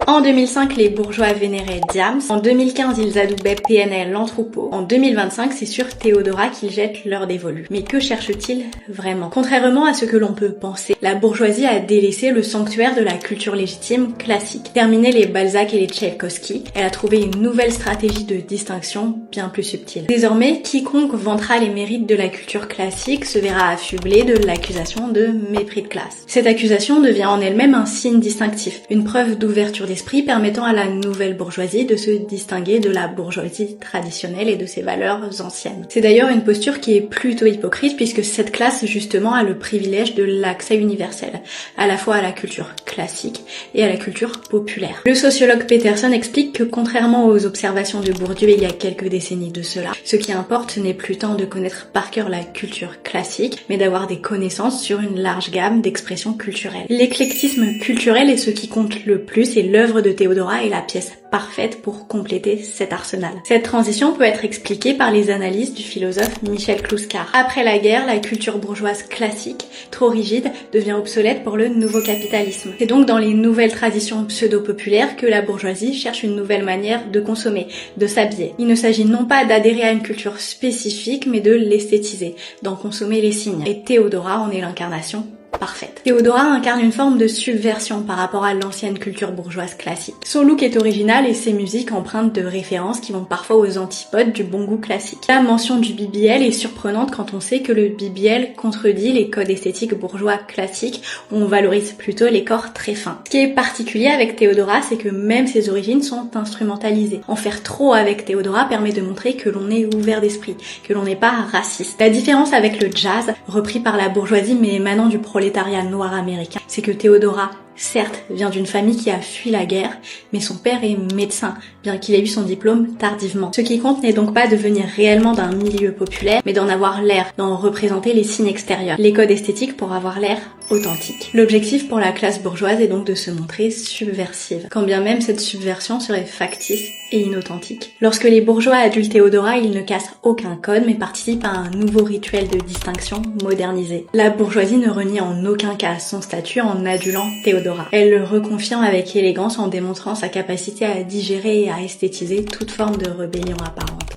En 2005, les bourgeois vénéraient Diams. En 2015, ils adoubaient PNL l'entrepôt. En 2025, c'est sur Théodora qu'ils jettent leur dévolu. Mais que cherche-t-il vraiment? Contrairement à ce que l'on peut penser, la bourgeoisie a délaissé le sanctuaire de la culture légitime classique. Terminé les Balzac et les Tchaïkovski, elle a trouvé une nouvelle stratégie de distinction bien plus subtile. Désormais, quiconque vantera les mérites de la culture classique se verra affublé de l'accusation de mépris de classe. Cette accusation devient en elle-même un signe distinctif, une preuve d'ouverture d'esprit permettant à la nouvelle bourgeoisie de se distinguer de la bourgeoisie traditionnelle et de ses valeurs anciennes. C'est d'ailleurs une posture qui est plutôt hypocrite puisque cette classe justement a le privilège de l'accès universel, à la fois à la culture classique et à la culture populaire. Le sociologue Peterson explique que contrairement aux observations de Bourdieu il y a quelques décennies de cela, ce qui importe n'est plus tant de connaître par cœur la culture classique, mais d'avoir des connaissances sur une large gamme d'expressions culturelles. L'éclectisme culturel est ce qui compte le plus et l'œuvre de Théodora est la pièce parfaite pour compléter cet arsenal. Cette transition peut être expliquée par les analyses du philosophe Michel Clouscar. Après la guerre, la culture bourgeoise classique, trop rigide, devient obsolète pour le nouveau capitalisme. C'est donc dans les nouvelles traditions pseudo-populaires que la bourgeoisie cherche une nouvelle manière de consommer, de s'habiller. Il ne s'agit non pas d'adhérer à une culture spécifique, mais de l'esthétiser, d'en consommer les signes. Et Théodora en est l'incarnation parfaite. Théodora incarne une forme de subversion par rapport à l'ancienne culture bourgeoise classique. Son look est original et ses musiques empreintes de références qui vont parfois aux antipodes du bon goût classique. La mention du BBL est surprenante quand on sait que le BBL contredit les codes esthétiques bourgeois classiques où on valorise plutôt les corps très fins. Ce qui est particulier avec Théodora, c'est que même ses origines sont instrumentalisées. En faire trop avec Théodora permet de montrer que l'on est ouvert d'esprit, que l'on n'est pas raciste. La différence avec le jazz, repris par la bourgeoisie mais émanant du prolétariat noir américain, c'est que Théodora, certes, vient d'une famille qui a fui la guerre, mais son père est médecin, bien qu'il ait eu son diplôme tardivement. Ce qui compte n'est donc pas de venir réellement d'un milieu populaire, mais d'en avoir l'air, d'en représenter les signes extérieurs, les codes esthétiques pour avoir l'air authentique. L'objectif pour la classe bourgeoise est donc de se montrer subversive, quand bien même cette subversion serait factice et inauthentique. Lorsque les bourgeois adulent Théodora, ils ne cassent aucun code, mais participent à un nouveau rituel de distinction modernisé. La bourgeoisie ne renie en aucun cas son statut en adulant Théodora. Elle le reconfirme avec élégance en démontrant sa capacité à digérer et à esthétiser toute forme de rébellion apparente.